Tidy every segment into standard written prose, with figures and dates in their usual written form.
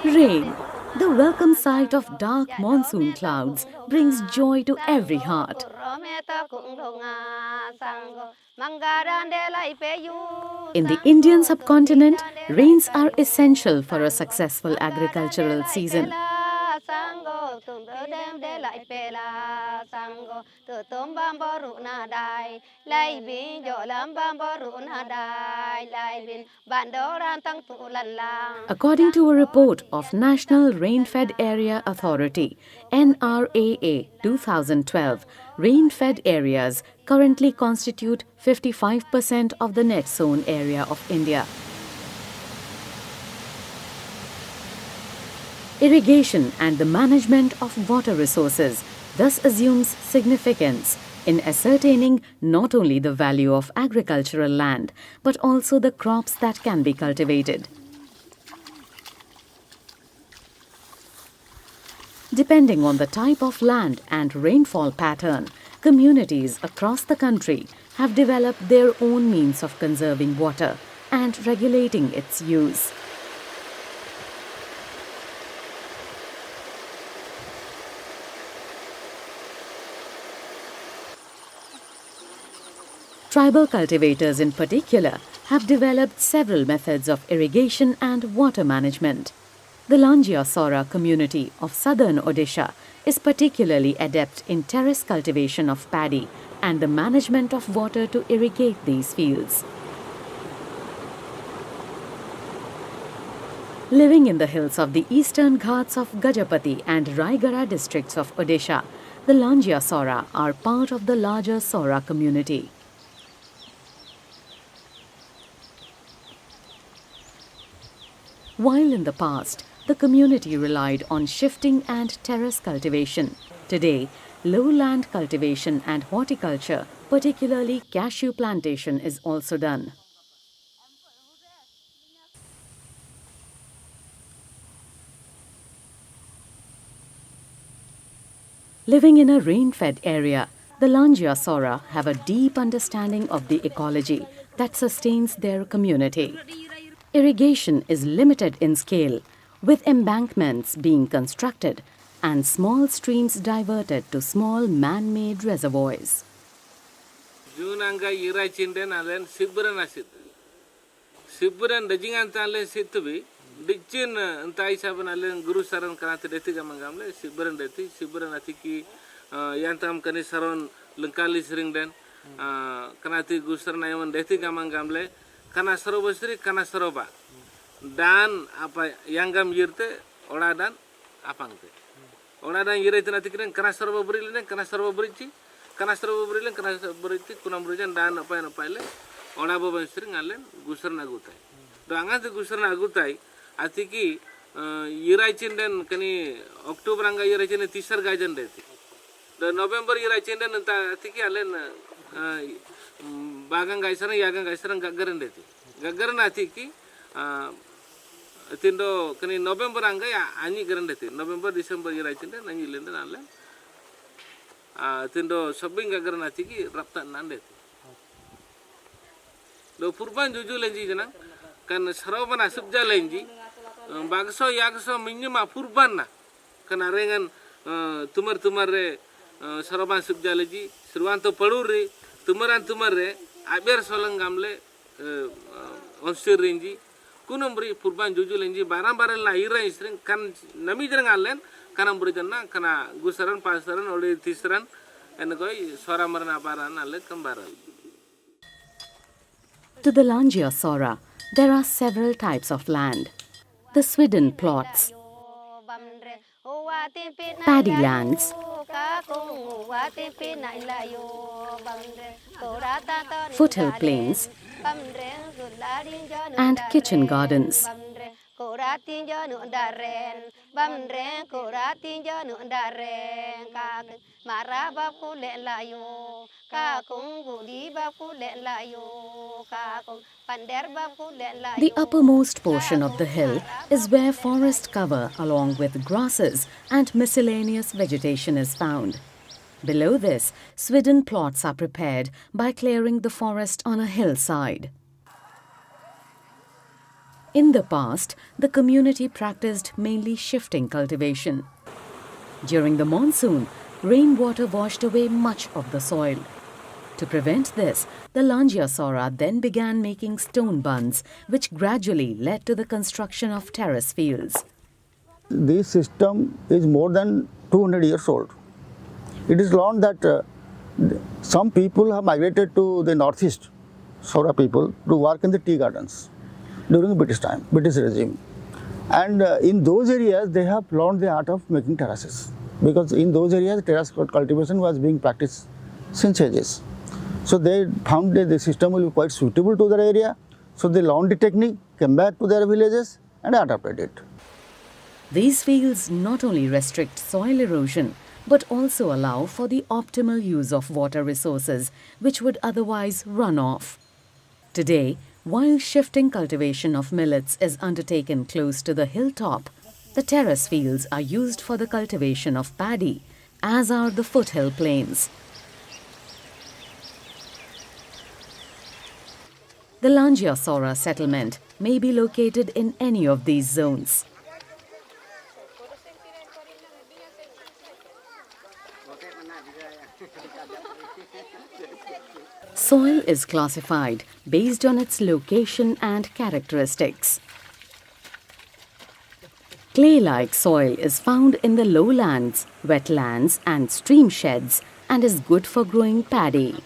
Rain, the welcome sight of dark monsoon clouds, brings joy to every heart. In the Indian subcontinent, rains are essential for a successful agricultural season. According to a report of National Rain-Fed Area Authority (NRAA) 2012, rain-fed areas currently constitute 55% of the net sown area of India. Irrigation and the management of water resources thus assumes significance in ascertaining not only the value of agricultural land but also the crops that can be cultivated. Depending on the type of land and rainfall pattern, communities across the country have developed their own means of conserving water and regulating its use. Tribal cultivators in particular have developed several methods of irrigation and water management. The Lanjia Saora community of southern Odisha is particularly adept in terrace cultivation of paddy and the management of water to irrigate these fields. Living in the hills of the eastern Ghats of Gajapati and Rayagada districts of Odisha, the Lanjia Saora are part of the larger Saora community. While in the past, the community relied on shifting and terrace cultivation, today, lowland cultivation and horticulture, particularly cashew plantation, is also done. Living in a rain-fed area, the Lanjia Saora have a deep understanding of the ecology that sustains their community. Irrigation is limited in scale, with embankments being constructed and small streams diverted to small man-made reservoirs. Junanga ira chinden alen sibran asit. Sibran dajingan talen situbi dichin entai saban alen guru saran kanat deti gamangamle sibran atiki yantam kani saron lengkali sering den kanati gusar nayaman deti gamangamle kana saroba sri kana saroba dan apa yanggam yirte ola dan apangte ola dan yire tinati kiren kana saroba berilen kana saroba berici kana saroba berilen kana berici kunam berijan dan apa le ola boban sri ngalen gusar nagutai do angat gusar nagutai atiki yirai chinden kani oktober anga yirai chinden tisar gajan deti do november yirai chinden anta atiki alen bagang gaisaran gagaran deti gagaran atiki tindo kani november anga ya ani garan deti november december yirai chinden ani lenden alle tindo sabbing gagaran atiki raptan nan deti do purban juju lenji jana kan sarobana subja lenji bagso yagso minima purban na kana rengan tumar re saroban subja leji sirwanto paduri tumaran re aber solang gamle onsir renji kunumbri purban juju lenji baran la ira isring kan nami jang alen kanam burjanna kana gusaran pasaran ole tisran en goi sora marna paran ale kambaral. To the Lanjia Saora, there are several types of land. The swidden plots, paddy lands, foothill plains, and kitchen gardens. The uppermost portion of the hill is where forest cover along with grasses and miscellaneous vegetation is found. Below this, swidden plots are prepared by clearing the forest on a hillside. In the past, the community practiced mainly shifting cultivation. During the monsoon, rainwater washed away much of the soil. To prevent this, the Lanjia Saora then began making stone bunds, which gradually led to the construction of terrace fields. This system is more than 200 years old. It is learned that some people have migrated to the northeast, Saora people, to work in the tea gardens during British time, British regime. And in those areas, they have learned the art of making terraces, because in those areas, terrace cultivation was being practiced since ages. So they found that the system will be quite suitable to their area. So they learned the technique, came back to their villages and adopted it. These fields not only restrict soil erosion, but also allow for the optimal use of water resources, which would otherwise run off. Today, while shifting cultivation of millets is undertaken close to the hilltop, the terrace fields are used for the cultivation of paddy, as are the foothill plains. The Lanjia Saora settlement may be located in any of these zones. Soil is classified based on its location and characteristics. Clay-like soil is found in the lowlands, wetlands and stream sheds and is good for growing paddy.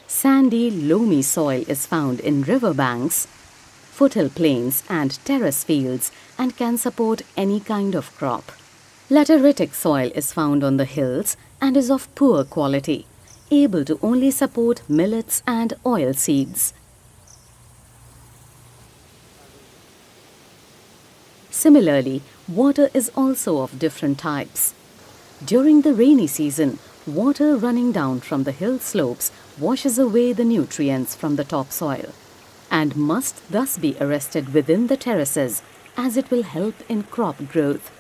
Sandy, loamy soil is found in riverbanks, foothill plains and terrace fields and can support any kind of crop. Lateritic soil is found on the hills and is of poor quality, able to only support millets and oil seeds. Similarly, water is also of different types. During the rainy season, water running down from the hill slopes washes away the nutrients from the topsoil and must thus be arrested within the terraces, as it will help in crop growth.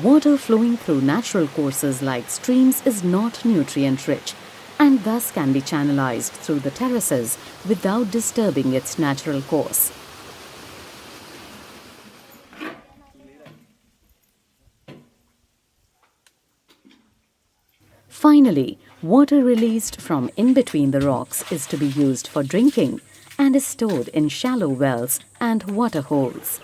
Water flowing through natural courses like streams is not nutrient-rich and thus can be channelized through the terraces without disturbing its natural course. Finally, water released from in between the rocks is to be used for drinking and is stored in shallow wells and water holes.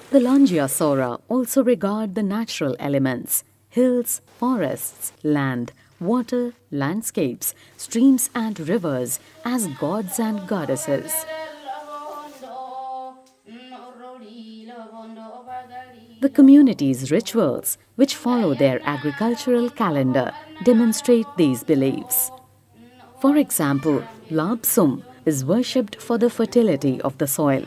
The Lanjia Saora also regard the natural elements, hills, forests, land, water, landscapes, streams and rivers as gods and goddesses. The community's rituals, which follow their agricultural calendar, demonstrate these beliefs. For example, Labsum is worshipped for the fertility of the soil.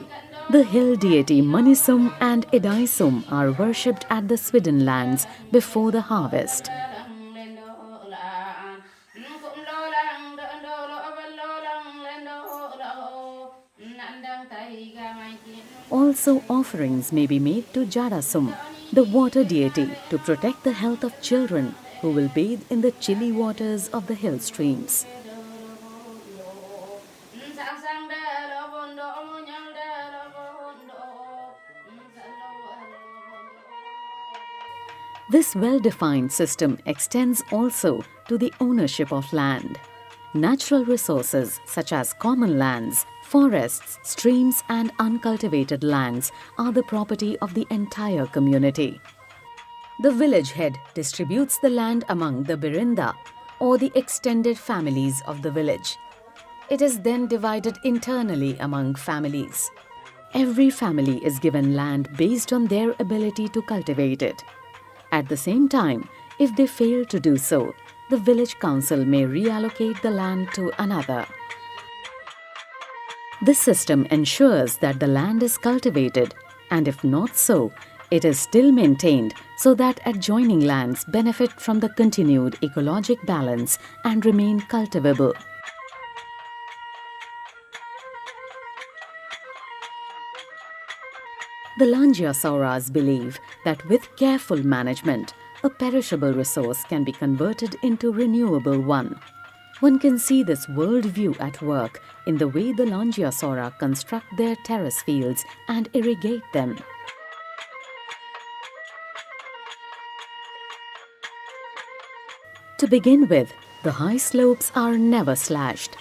The hill deity Manisum and Idaisum are worshipped at the Swidden lands before the harvest. Also, offerings may be made to Jadasum, the water deity, to protect the health of children who will bathe in the chilly waters of the hill streams. This well-defined system extends also to the ownership of land. Natural resources such as common lands, forests, streams and uncultivated lands are the property of the entire community. The village head distributes the land among the Birinda or the extended families of the village. It is then divided internally among families. Every family is given land based on their ability to cultivate it. At the same time, if they fail to do so, the village council may reallocate the land to another. This system ensures that the land is cultivated, and if not so, it is still maintained so that adjoining lands benefit from the continued ecologic balance and remain cultivable. The Lanjia Sauras believe that with careful management, a perishable resource can be converted into renewable one. One can see this worldview at work in the way the Lanjia Saora construct their terrace fields and irrigate them. To begin with, the high slopes are never slashed.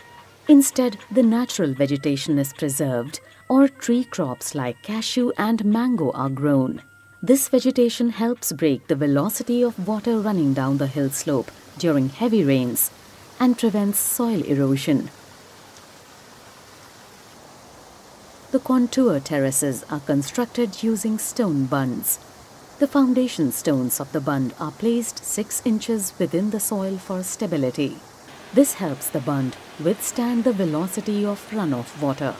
Instead, the natural vegetation is preserved, or tree crops like cashew and mango are grown. This vegetation helps break the velocity of water running down the hill slope during heavy rains and prevents soil erosion. The contour terraces are constructed using stone bunds. The foundation stones of the bund are placed 6 inches within the soil for stability. This helps the bund withstand the velocity of runoff water.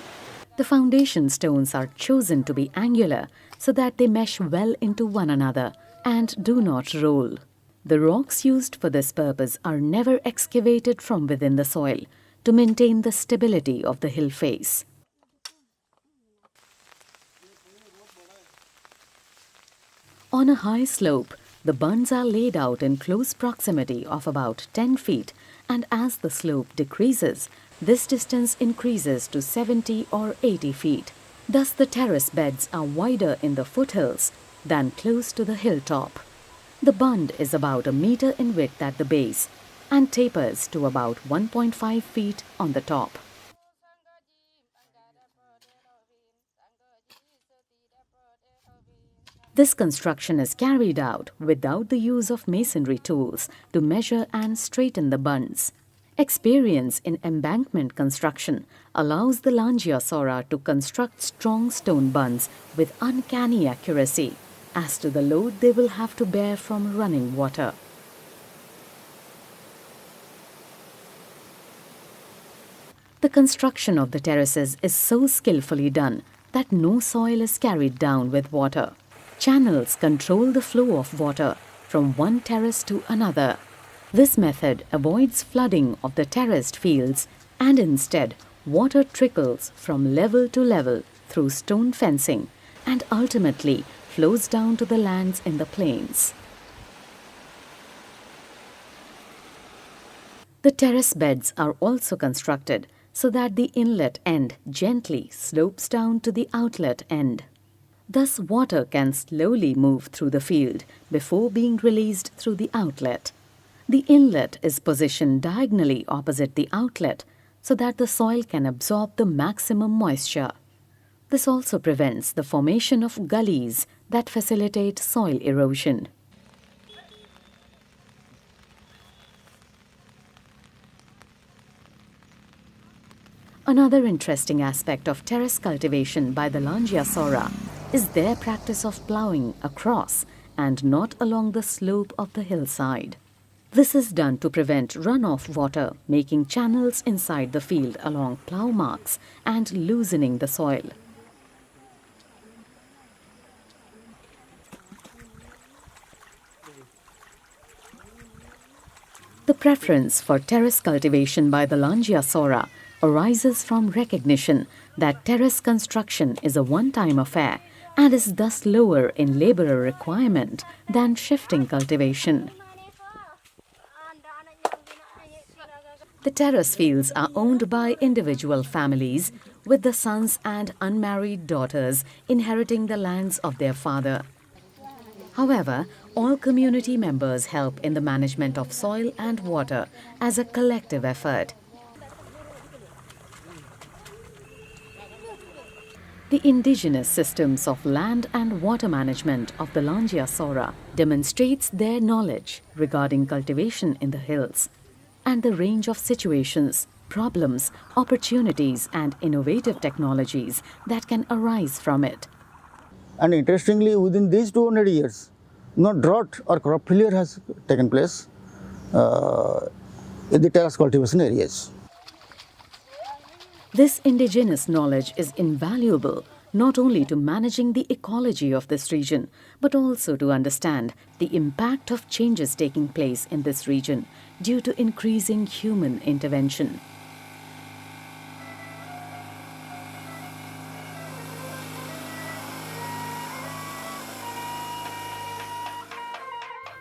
The foundation stones are chosen to be angular so that they mesh well into one another and do not roll. The rocks used for this purpose are never excavated from within the soil to maintain the stability of the hill face. On a high slope, the bunds are laid out in close proximity of about 10 feet, and as the slope decreases, this distance increases to 70 or 80 feet. Thus, the terrace beds are wider in the foothills than close to the hilltop. The bund is about a meter in width at the base and tapers to about 1.5 feet on the top. This construction is carried out without the use of masonry tools to measure and straighten the bunds. Experience in embankment construction allows the Lanjia Saora to construct strong stone bunds with uncanny accuracy as to the load they will have to bear from running water. The construction of the terraces is so skillfully done that no soil is carried down with water. Channels control the flow of water from one terrace to another. This method avoids flooding of the terraced fields, and instead water trickles from level to level through stone fencing and ultimately flows down to the lands in the plains. The terrace beds are also constructed so that the inlet end gently slopes down to the outlet end. Thus, water can slowly move through the field before being released through the outlet. The inlet is positioned diagonally opposite the outlet so that the soil can absorb the maximum moisture. This also prevents the formation of gullies that facilitate soil erosion. Another interesting aspect of terrace cultivation by the Lanjia Saora is their practice of ploughing across and not along the slope of the hillside. This is done to prevent runoff water making channels inside the field along plough marks and loosening the soil. The preference for terrace cultivation by the Lanjia Saora arises from recognition that terrace construction is a one-time affair and is thus lower in laborer requirement than shifting cultivation. The terrace fields are owned by individual families, with the sons and unmarried daughters inheriting the lands of their father. However, all community members help in the management of soil and water as a collective effort. The indigenous systems of land and water management of the Lanjia Saora demonstrates their knowledge regarding cultivation in the hills and the range of situations, problems, opportunities and innovative technologies that can arise from it. And interestingly, within these 200 years, no drought or crop failure has taken place in the terrace cultivation areas. This indigenous knowledge is invaluable not only to managing the ecology of this region, but also to understand the impact of changes taking place in this region due to increasing human intervention.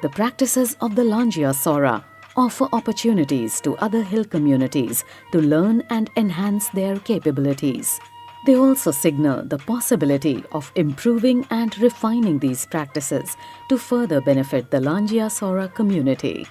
The practices of the Lanjia Saora offer opportunities to other hill communities to learn and enhance their capabilities. They also signal the possibility of improving and refining these practices to further benefit the Lanjia Saora community.